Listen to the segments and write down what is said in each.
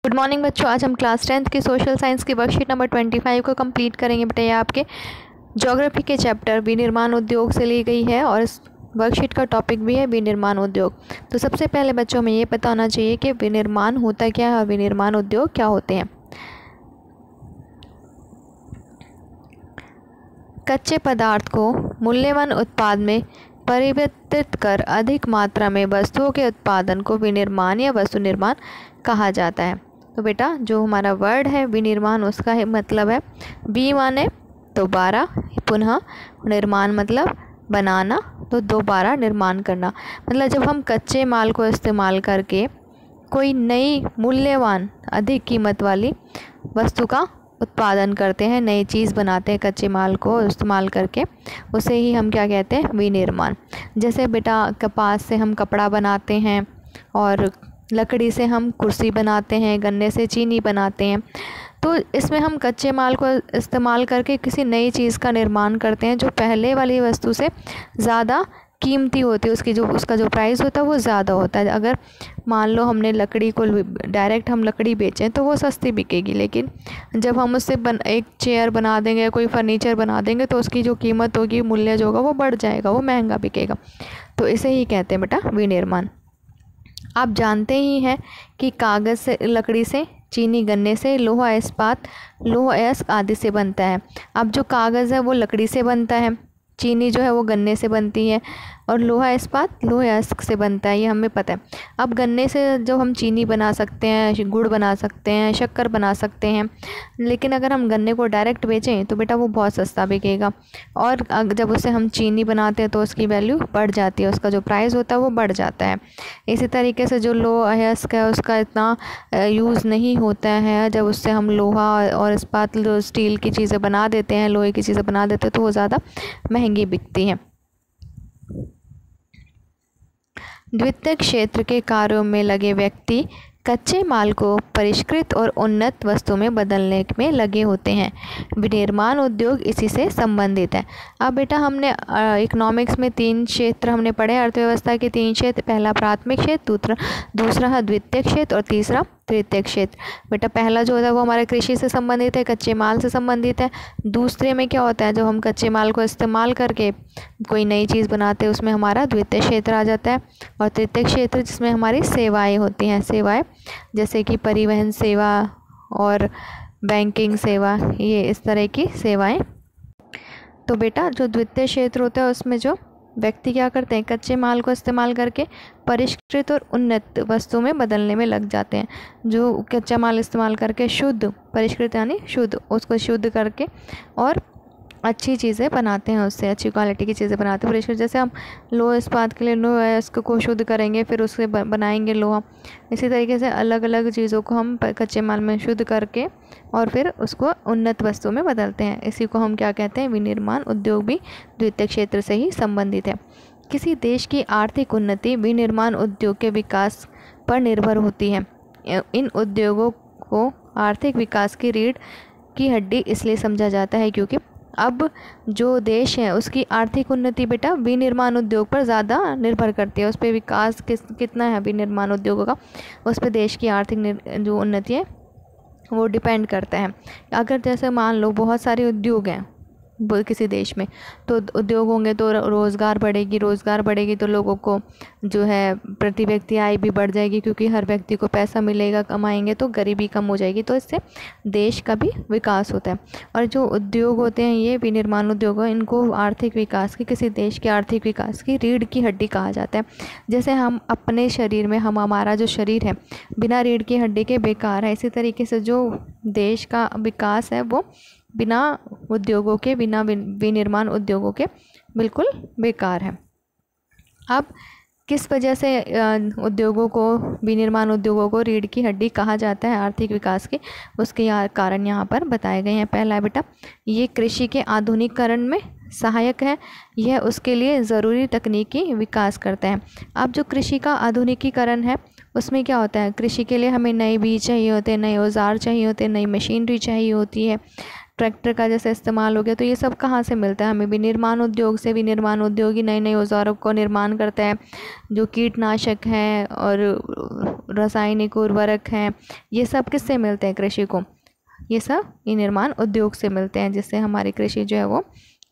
Good morning बच्चों। आज हम क्लास 10th की सोशल साइंस की वर्कशीट नंबर 25 को कंप्लीट करेंगे। बेटा ये आपके ज्योग्राफी के चैप्टर विनिर्माण उद्योग से ली गई है और इस वर्कशीट का टॉपिक भी है विनिर्माण उद्योग। तो सबसे पहले बच्चों में ये पता होना चाहिए कि विनिर्माण होता क्या है और विनिर्माण उद्योग क्या होते हैं। कच्चे पदार्थ को मूल्यवान उत्पाद में परिवर्तित कर अधिक मात्रा में वस्तुओं के उत्पादन को विनिर्माण या वस्तु निर्माण कहा जाता है। तो बेटा जो हमारा वर्ड है विनिर्माण, उसका मतलब है वी माने दोबारा, पुनः निर्माण मतलब बनाना, तो दोबारा निर्माण करना। मतलब जब हम कच्चे माल को इस्तेमाल करके कोई नई मूल्यवान अधिक कीमत वाली वस्तु का उत्पादन करते हैं, नई चीज़ बनाते हैं कच्चे माल को इस्तेमाल करके, उसे ही हम क्या कहते हैं, विनिर्माण। जैसे बेटा कपास से हम कपड़ा बनाते हैं और लकड़ी से हम कुर्सी बनाते हैं, गन्ने से चीनी बनाते हैं। तो इसमें हम कच्चे माल को इस्तेमाल करके किसी नई चीज़ का निर्माण करते हैं जो पहले वाली वस्तु से ज़्यादा कीमती होती है, उसका जो प्राइस होता है वो ज़्यादा होता है। अगर मान लो हमने लकड़ी को डायरेक्ट हम लकड़ी बेचें तो वो सस्ती बिकेगी, लेकिन जब हम उससे एक चेयर बना देंगे, कोई फर्नीचर बना देंगे, तो उसकी जो कीमत होगी, मूल्य जो होगा वो बढ़ जाएगा, वो महंगा बिकेगा। तो इसे ही कहते हैं बेटा विनिर्माण। आप जानते ही हैं कि कागज़ से, लकड़ी से, चीनी गन्ने से, लोहा इस्पात, लोह अयस्क आदि से बनता है। अब जो कागज़ है वो लकड़ी से बनता है, चीनी जो है वो गन्ने से बनती है, और लोहा इस्पात लोह अयस्क से बनता है, ये हमें पता है। अब गन्ने से जो हम चीनी बना सकते हैं, गुड़ बना सकते हैं, शक्कर बना सकते हैं, लेकिन अगर हम गन्ने को डायरेक्ट बेचें तो बेटा वो बहुत सस्ता बिकेगा, और जब उससे हम चीनी बनाते हैं तो उसकी वैल्यू बढ़ जाती है, उसका जो प्राइस होता है वो बढ़ जाता है। इसी तरीके से जो लोह अयस्क है उसका इतना यूज़ नहीं होता है, जब उससे हम लोहा और इस्पात जो स्टील की चीज़ें बना देते हैं, लोहे की चीज़ें बना देते हैं, तो वो ज़्यादा महंगी बिकती हैं। द्वितीय क्षेत्र के कार्यों में लगे व्यक्ति कच्चे माल को परिष्कृत और उन्नत वस्तु में बदलने में लगे होते हैं। विनिर्माण उद्योग इसी से संबंधित है। अब बेटा हमने इकोनॉमिक्स में 3 क्षेत्र हमने पढ़े, अर्थव्यवस्था के 3 क्षेत्र, पहला प्राथमिक क्षेत्र, दूसरा है द्वितीय क्षेत्र और तीसरा तृतीय क्षेत्र। बेटा पहला जो होता है वो हमारे कृषि से संबंधित है, कच्चे माल से संबंधित है। दूसरे में क्या होता है, जो हम कच्चे माल को इस्तेमाल करके कोई नई चीज़ बनाते हैं, उसमें हमारा द्वितीय क्षेत्र आ जाता है। और तृतीय क्षेत्र जिसमें हमारी सेवाएं होती हैं, सेवाएं जैसे कि परिवहन सेवा और बैंकिंग सेवा, ये इस तरह की सेवाएं। तो बेटा जो द्वितीय क्षेत्र होता है उसमें जो व्यक्ति क्या करते हैं, कच्चे माल को इस्तेमाल करके परिष्कृत और उन्नत वस्तु में बदलने में लग जाते हैं। जो कच्चा माल इस्तेमाल करके शुद्ध, परिष्कृत यानी शुद्ध, उसको शुद्ध करके और अच्छी चीज़ें बनाते हैं, उससे अच्छी क्वालिटी की चीज़ें बनाते हैं। परिष्कृत जैसे हम लोहा इस्पात के लिए लोहा अयस्क को शुद्ध करेंगे, फिर उससे बनाएंगे लोहा। इसी तरीके से अलग अलग चीज़ों को हम कच्चे माल में शुद्ध करके और फिर उसको उन्नत वस्तु में बदलते हैं। इसी को हम क्या कहते हैं, विनिर्माण उद्योग भी द्वितीय क्षेत्र से ही संबंधित है। किसी देश की आर्थिक उन्नति विनिर्माण उद्योग के विकास पर निर्भर होती है। इन उद्योगों को आर्थिक विकास की रीढ़ की हड्डी इसलिए समझा जाता है क्योंकि अब जो देश है उसकी आर्थिक उन्नति बेटा विनिर्माण उद्योग पर ज़्यादा निर्भर करती है। उस पर विकास कितना है विनिर्माण उद्योगों का, उस पर देश की आर्थिक जो उन्नति है वो डिपेंड करता है। अगर जैसे मान लो बहुत सारे उद्योग हैं किसी देश में, तो उद्योग होंगे तो रोज़गार बढ़ेगी, रोज़गार बढ़ेगी तो लोगों को जो है प्रति व्यक्ति आय भी बढ़ जाएगी, क्योंकि हर व्यक्ति को पैसा मिलेगा, कमाएंगे तो गरीबी कम हो जाएगी, तो इससे देश का भी विकास होता है। और जो उद्योग होते हैं ये विनिर्माण उद्योग, इनको आर्थिक विकास की, किसी देश के आर्थिक विकास की रीढ़ की हड्डी कहा जाता है। जैसे हम अपने शरीर में, हमारा जो शरीर है बिना रीढ़ की हड्डी के बेकार है, इसी तरीके से जो देश का विकास है वो बिना उद्योगों के, बिना विनिर्माण उद्योगों के बिल्कुल बेकार है। अब किस वजह से उद्योगों को, विनिर्माण उद्योगों को रीढ़ की हड्डी कहा जाता है आर्थिक विकास के, उसके कारण यहाँ पर बताए गए हैं। पहला है बेटा, ये कृषि के आधुनिकीकरण में सहायक है, यह उसके लिए ज़रूरी तकनीकी विकास करता है। अब जो कृषि का आधुनिकीकरण है उसमें क्या होता है, कृषि के लिए हमें नए बीज चाहिए होते हैं, नए औजार चाहिए होते हैं, नई मशीनरी चाहिए होती है, ट्रैक्टर का जैसे इस्तेमाल हो गया, तो ये सब कहाँ से मिलता है हमें? विनिर्माण उद्योग से। विनिर्माण उद्योग ही नए नए औजारों को निर्माण करता है, जो कीटनाशक हैं और रासायनिक उर्वरक हैं, ये सब किससे मिलते हैं कृषि को? ये सब विनिर्माण उद्योग से मिलते हैं, जिससे हमारी कृषि जो है वो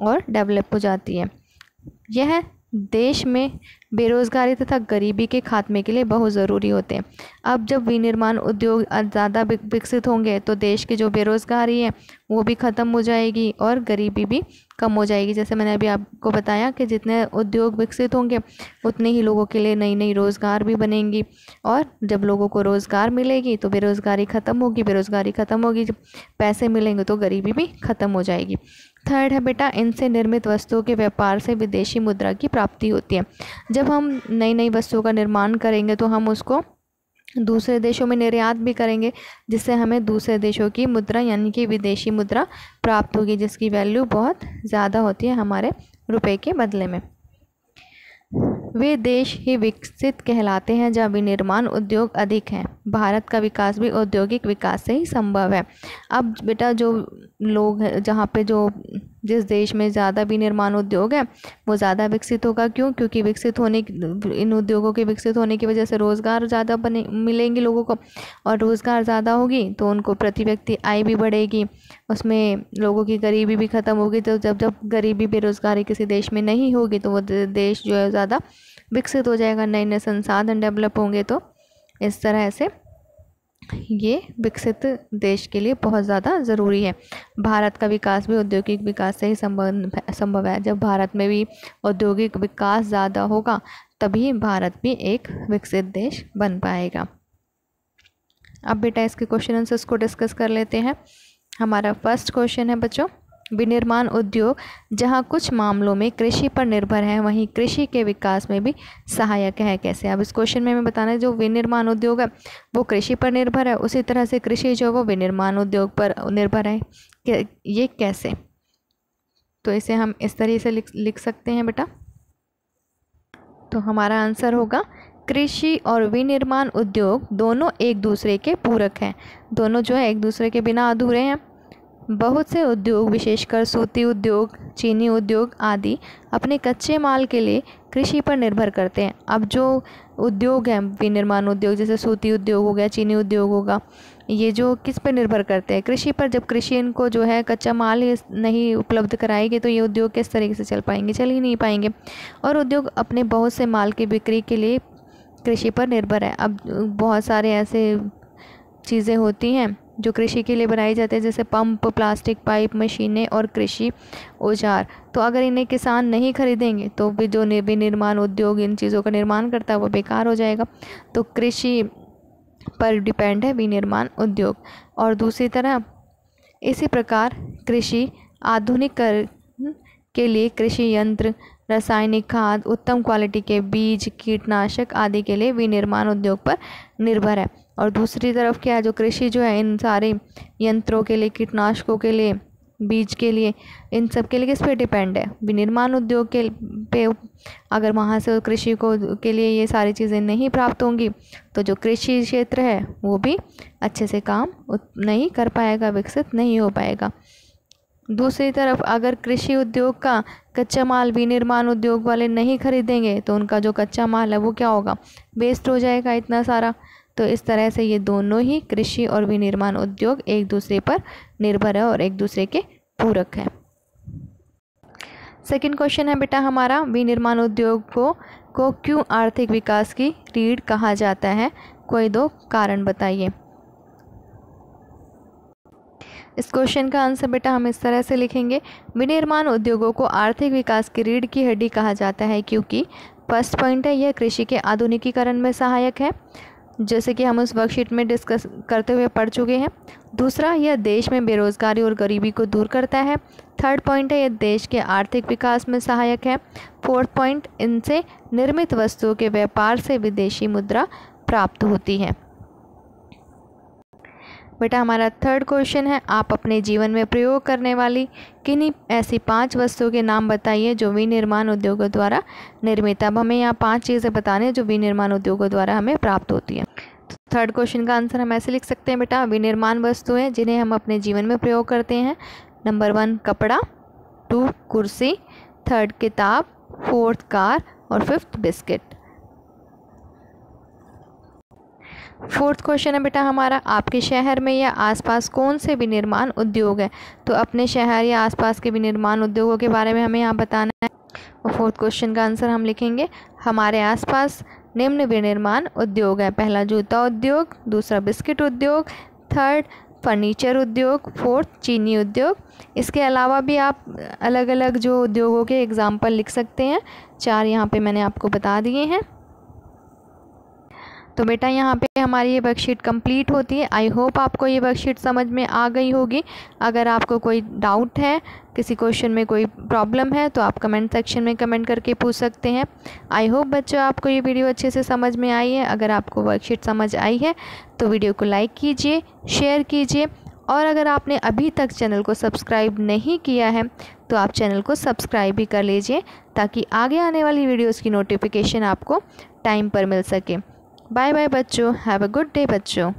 और डेवलप हो जाती है। यह देश में बेरोजगारी तथा गरीबी के खात्मे के लिए बहुत ज़रूरी होते हैं। अब जब विनिर्माण उद्योग ज़्यादा विकसित होंगे तो देश की जो बेरोजगारी है वो भी ख़त्म हो जाएगी और गरीबी भी कम हो जाएगी। जैसे मैंने अभी आपको बताया कि जितने उद्योग विकसित होंगे उतने ही लोगों के लिए नई नई रोज़गार भी बनेंगी, और जब लोगों को रोज़गार मिलेगी तो बेरोज़गारी ख़त्म होगी, बेरोज़गारी ख़त्म होगी, जब पैसे मिलेंगे तो गरीबी भी ख़त्म हो जाएगी। थर्ड है बेटा, इनसे निर्मित वस्तुओं के व्यापार से विदेशी मुद्रा की प्राप्ति होती है। जब हम नई नई वस्तुओं का निर्माण करेंगे तो हम उसको दूसरे देशों में निर्यात भी करेंगे, जिससे हमें दूसरे देशों की मुद्रा यानी कि विदेशी मुद्रा प्राप्त होगी, जिसकी वैल्यू बहुत ज़्यादा होती है हमारे रुपए के बदले में। वे देश ही विकसित कहलाते हैं जहाँ विनिर्माण उद्योग अधिक हैं। भारत का विकास भी औद्योगिक विकास से ही संभव है। अब बेटा जो लोग हैं, जहाँ पे जो जिस देश में ज़्यादा विनिर्माण उद्योग है वो ज़्यादा विकसित होगा। क्यों? क्योंकि विकसित होने इन उद्योगों के विकसित होने की वजह से रोज़गार ज़्यादा मिलेंगी लोगों को, और रोज़गार ज़्यादा होगी तो उनको प्रति व्यक्ति आय भी बढ़ेगी, उसमें लोगों की गरीबी भी ख़त्म होगी। तो जब गरीबी बेरोज़गारी किसी देश में नहीं होगी तो वो देश जो है ज़्यादा विकसित हो जाएगा, नए नए संसाधन डेवलप होंगे। तो इस तरह से ये विकसित देश के लिए बहुत ज़्यादा ज़रूरी है। भारत का विकास भी औद्योगिक विकास से ही संभव है। जब भारत में भी औद्योगिक विकास ज़्यादा होगा तभी भारत भी एक विकसित देश बन पाएगा। अब बेटा इसके क्वेश्चन आंसर्स को डिस्कस कर लेते हैं। हमारा फर्स्ट क्वेश्चन है बच्चों, विनिर्माण उद्योग जहां कुछ मामलों में कृषि पर निर्भर है वहीं कृषि के विकास में भी सहायक है। कैसे? अब इस क्वेश्चन में हमें बताना है जो विनिर्माण उद्योग है वो कृषि पर निर्भर है, उसी तरह से कृषि जो है वो विनिर्माण उद्योग पर निर्भर है। ये कैसे? तो इसे हम इस तरीके से लिख सकते हैं बेटा। तो हमारा आंसर होगा कृषि और विनिर्माण उद्योग दोनों एक दूसरे के पूरक हैं। दोनों जो है एक दूसरे के बिना अधूरे हैं। बहुत से उद्योग विशेषकर सूती उद्योग, चीनी उद्योग आदि अपने कच्चे माल के लिए कृषि पर निर्भर करते हैं। अब जो उद्योग हैं विनिर्माण उद्योग, जैसे सूती उद्योग हो गया, चीनी उद्योग होगा, ये जो किस पर निर्भर करते हैं? कृषि पर। जब कृषि इनको जो है कच्चा माल ही नहीं उपलब्ध कराएगी तो ये उद्योग किस तरीके से चल पाएंगे? चल ही नहीं पाएंगे। और उद्योग अपने बहुत से माल की बिक्री के लिए कृषि पर निर्भर है। अब बहुत सारे ऐसे चीज़ें होती हैं जो कृषि के लिए बनाई जाती है, जैसे पंप, प्लास्टिक पाइप, मशीनें और कृषि औजार। तो अगर इन्हें किसान नहीं खरीदेंगे तो भी जो विनिर्माण उद्योग इन चीज़ों का निर्माण करता है वो बेकार हो जाएगा। तो कृषि पर डिपेंड है विनिर्माण उद्योग। और दूसरी तरह इसी प्रकार कृषि आधुनिकीकरण के लिए कृषि यंत्र, रासायनिक खाद, उत्तम क्वालिटी के बीज, कीटनाशक आदि के लिए विनिर्माण उद्योग पर निर्भर है। और दूसरी तरफ क्या है, जो कृषि जो है इन सारे यंत्रों के लिए, कीटनाशकों के लिए, बीज के लिए, इन सब के लिए किस पे डिपेंड है? विनिर्माण उद्योग के पे। अगर वहाँ से कृषि के लिए ये सारी चीज़ें नहीं प्राप्त होंगी तो जो कृषि क्षेत्र है वो भी अच्छे से काम नहीं कर पाएगा, विकसित नहीं हो पाएगा। दूसरी तरफ अगर कृषि उद्योग का कच्चा माल विनिर्माण उद्योग वाले नहीं खरीदेंगे तो उनका जो कच्चा माल है वो क्या होगा? वेस्ट हो जाएगा इतना सारा। तो इस तरह से ये दोनों ही कृषि और विनिर्माण उद्योग एक दूसरे पर निर्भर है और एक दूसरे के पूरक है। सेकंड क्वेश्चन है बेटा हमारा, विनिर्माण उद्योग को क्यों आर्थिक विकास की रीढ़ कहा जाता है? कोई दो कारण बताइए। इस क्वेश्चन का आंसर बेटा हम इस तरह से लिखेंगे, विनिर्माण उद्योगों को आर्थिक विकास की रीढ़ की हड्डी कहा जाता है क्योंकि फर्स्ट पॉइंट है यह कृषि के आधुनिकीकरण में सहायक है, जैसे कि हम उस वर्कशीट में डिस्कस करते हुए पढ़ चुके हैं। दूसरा, यह देश में बेरोजगारी और गरीबी को दूर करता है। थर्ड पॉइंट है यह देश के आर्थिक विकास में सहायक है। फोर्थ पॉइंट, इनसे निर्मित वस्तुओं के व्यापार से विदेशी मुद्रा प्राप्त होती है। बेटा हमारा थर्ड क्वेश्चन है, आप अपने जीवन में प्रयोग करने वाली किन्हीं ऐसी 5 वस्तुओं के नाम बताइए जो विनिर्माण उद्योगों द्वारा निर्मित। अब हमें यहाँ 5 चीज़ें बताने हैं जो विनिर्माण उद्योगों द्वारा हमें प्राप्त होती है। थर्ड क्वेश्चन का आंसर हम ऐसे लिख सकते हैं बेटा, विनिर्माण वस्तुएं जिन्हें हम अपने जीवन में प्रयोग करते हैं नंबर 1 कपड़ा, 2 कुर्सी, 3 किताब, 4 कार और 5 बिस्किट। 4th क्वेश्चन है बेटा हमारा, आपके शहर में या आसपास कौन से विनिर्माण उद्योग है। तो अपने शहर या आसपास के विनिर्माण उद्योगों के बारे में हमें यहाँ बताना है। और 4th क्वेश्चन का आंसर हम लिखेंगे, हमारे आसपास निम्न विनिर्माण उद्योग है। पहला जूता उद्योग, दूसरा बिस्किट उद्योग, 3rd फर्नीचर उद्योग, 4th चीनी उद्योग। इसके अलावा भी आप अलग अलग जो उद्योगों के एग्जाम्पल लिख सकते हैं। 4 यहाँ पे मैंने आपको बता दिए हैं। तो बेटा यहाँ पे हमारी ये वर्कशीट कंप्लीट होती है। आई होप आपको ये वर्कशीट समझ में आ गई होगी। अगर आपको कोई डाउट है, किसी क्वेश्चन में कोई प्रॉब्लम है, तो आप कमेंट सेक्शन में कमेंट करके पूछ सकते हैं। आई होप बच्चों आपको ये वीडियो अच्छे से समझ में आई है। अगर आपको वर्कशीट समझ आई है तो वीडियो को लाइक कीजिए, शेयर कीजिए, और अगर आपने अभी तक चैनल को सब्सक्राइब नहीं किया है तो आप चैनल को सब्सक्राइब भी कर लीजिए, ताकि आगे आने वाली वीडियोज़ की नोटिफिकेशन आपको टाइम पर मिल सके। बाय बाय बच्चों, हैव अ गुड डे बच्चों।